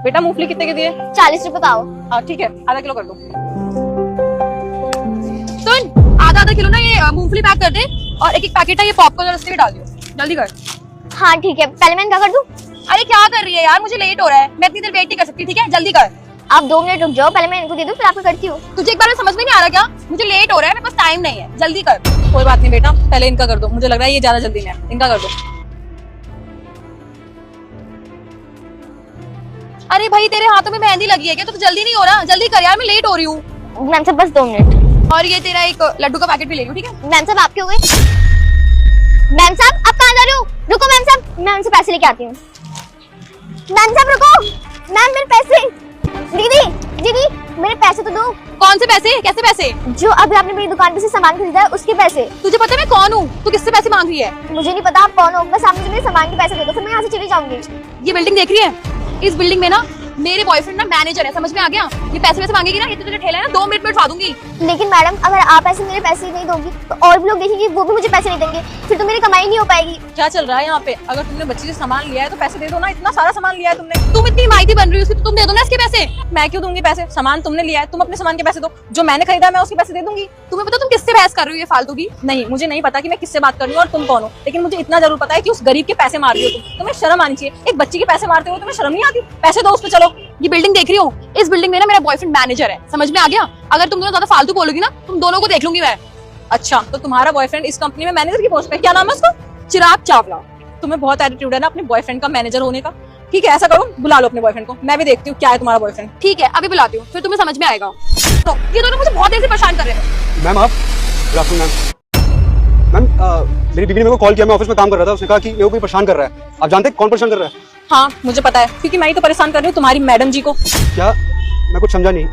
बेटा मूंगफली कितने के दिए? 40 रुपए पाओ। हाँ ठीक है, आधा किलो कर दो। सुन, आधा किलो ना ये मूंगफली पैक कर दे और एक पैकेट है ये पॉपकॉर्न और उसके डाल दियो, जल्दी कर। हाँ ठीक है, पहले मैं इनका कर दूं? अरे क्या कर रही है यार, मुझे लेट हो रहा है, मैं इतनी देर वेट नहीं कर सकती, ठीक है जल्दी कर। आप 2 मिनट रुक जाओ, पहले मैं इनको दे दूं फिर आपको करती हूँ। तुझे एक बार में समझ में नहीं आ रहा क्या? मुझे लेट हो रहा है, मेरे पास टाइम नहीं है, जल्दी कर। कोई बात नहीं बेटा, पहले इनका कर दो, मुझे लग रहा है ये ज्यादा जल्दी में है, इनका कर दो। अरे भाई तेरे हाथों में मेहंदी लगी है क्या? तो जल्दी नहीं हो रहा, जल्दी कर यार, मैं लेट हो रही हूँ। मैम साहब बस 2 मिनट। और ये तेरा एक लड्डू का पैकेट भी ले लो, ठीक है? मैम साहब आपके हो गए? मैम साहब आप कहाँ जा रहे हो? रुको मैम साहब, मैं उनसे पैसे लेके आती हूँ। मैम साहब रुको, मैम मेरे पैसे। दीदी दीदी मेरे पैसे तो दो। कौन से पैसे? कैसे पैसे? जो अभी आपने मेरी दुकान पे से सामान खरीदा है उसके पैसे। तुझे पता है मैं कौन हूँ? तू किससे पैसे मांग रही है? मुझे नहीं पता आप कौन हो, बस आप मुझे मेरे सामान के पैसे दे दो, फिर मैं यहाँ से चली जाऊंगी। ये बिल्डिंग देख रही है? इस बिल्डिंग में ना मेरे बॉयफ्रेंड ना मैनेजर है, समझ में आ गया? ये पैसे वैसे मांगेगी ना, ये तो तुझे ठेला है ना, 2 मिनट में उठा दूंगी। लेकिन मैडम अगर आप ऐसे मेरे पैसे नहीं दोगी तो और भी लोग देखेंगे, वो भी मुझे पैसे नहीं देंगे, फिर तो मेरी कमाई नहीं हो पाएगी। क्या चल रहा है यहाँ पे? अगर तुमने बच्ची से सामान लिया है तो पैसे दे दो ना, इतना सारा सामान लिया है तुमने। तुम इतनी माइती बन रही हो उसकी, तो तुम दे दो ना इसके पैसे। मैं क्यों दूंगी पैसे? सामान तुमने लिया है, तुम अपने सामान के पैसे दो, जो मैंने खरीदा मैं उसके पैसे दे दूंगी। तुम्हें पता तुम किससे बहस कर रही हो ये फालतू की? नहीं, मुझे नहीं पता कि मैं किससे बात कर रही हूँ और तुम कौन हो, लेकिन मुझे इतना जरूर पता है कि उस गरीब के पैसे मार रही हो तुम। तुम्हें शर्म आनी चाहिए, एक बच्ची के पैसे मारते हो, तुम्हें शर्म नहीं आती? पैसे दो उस पे। चलो, ये बिल्डिंग देख रही हो? इस बिल्डिंग में ना मेरा बॉयफ्रेंड मैनेजर है, समझ में आ गया? अगर तुम दोनों ज्यादा फालतू बोलोगी ना, तुम दोनों को देख लूंगी मैं। अच्छा, तो तुम्हारा बॉयफ्रेंड इस कंपनी में मैनेजर की पोस्ट पे, क्या नाम है उसका? चिराग चावला। तुम्हें बहुत एटीट्यूड है ना अपने बॉयफ्रेंड का मैनेजर होने का। ठीक है, ऐसा करो, बुला लो अपने बॉयफ्रेंड को, मैं भी देखती हूँ क्या है तुम्हारा बॉयफ्रेंड। ठीक है, अभी बुलाती हूँ, फिर तुम्हें समझ में आएगा। तो ये दोनों मुझे बहुत देर से परेशान कर रहे हैं। मैम आप गुड आफ्टरनून मैम। मेरी बीवी ने मेरे को कॉल किया, मैं ऑफिस में काम कर रहा था, उसने कहा कि मेरे को कोई परेशान कर रहा है। आप जानते हैं कौन परेशान कर रहा है? हाँ मुझे पता है, क्योंकि मैं ही तो परेशान कर रही हूँ तुम्हारी मैडम जी को। क्या? मैं कुछ समझा नहीं।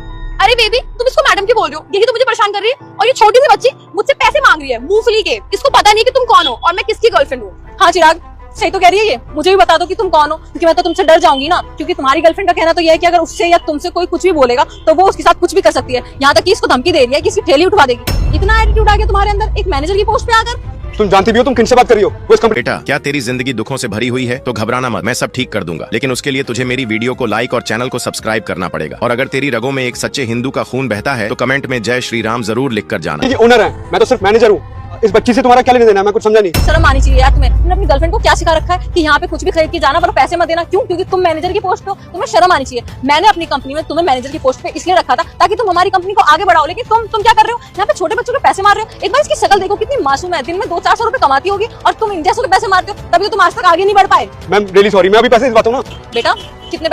अरे बेबी, तुम इसको मैडम क्यों बोल रही हो? यही तो मुझे परेशान कर रही है। और ये छोटी सी बच्ची मुझसे पैसे मांग रही है मूंगफली के, इसको पता नहीं कि तुम कौन हो और मैं किसकी गर्लफ्रेंड हूँ। हाँ चिराग, सही तो कह रही है ये, मुझे भी बता दो कि तुम कौन हो, क्योंकि मैं तो तुमसे डर जाऊंगी ना। क्योंकि तुम्हारी गर्लफ्रेंड का कहना तो ये है कि अगर उससे या तुमसे कोई कुछ भी बोलेगा तो वो उसके साथ कुछ भी कर सकती है, यहाँ तक कि इसको धमकी दे रही है कि इसकी ठेली उठवा देगी। इतना एटीट्यूड आ गया तुम्हारे अंदर एक मैनेजर की पोस्ट पे आकर। तुम जानती भी हो तुम किनसे बात कर रही हो? वो इस कंपनी। बेटा, क्या तेरी जिंदगी दुखों से भरी हुई है? तो घबराना मत, मैं सब ठीक कर दूंगा, लेकिन उसके लिए तुझे मेरी वीडियो को लाइक और चैनल को सब्सक्राइब करना पड़ेगा। और अगर तेरी रगों में एक सच्चे हिंदू का खून बहता है तो कमेंट में जय श्री राम जरूर लिख कर जाना। ये ओनर है, मैं तो सिर्फ मैनेजर हूँ। इस बच्ची से तुम्हारा क्या लेना देना है? मैं कुछ समझा नहीं। शर्म आनी चाहिए यार तुम्हें। तुमने अपनी गर्लफ्रेंड को क्या सिखा रखा है कि यहाँ पे कुछ भी खरीद के जाना पर पैसे मत देना? क्यों? क्योंकि तुम मैनेजर की पोस्ट पे हो, तुम्हें शर्म आनी चाहिए। मैंने अपनी कंपनी में तुम्हें मैनेजर की पोस्ट पे इसलिए रखा था ताकि तुम हमारी कंपनी को आगे बढ़ाओ, लेकिन तुम क्या कर रहे हो? यहाँ पे छोटे बच्चों के पैसे मार रहे हो। एक बार इसकी शक्ल देखो, कितनी मासूम है, दिन में 200-400 रुपए कमाती होगी और तुम इन जैसों के पैसे मारते हो, तभी तो तुम आज तक आगे नहीं बढ़ पाए। मैम रियली सॉरी, मैं अभी पैसे दिलवाता हूँ ना। बेटा कितने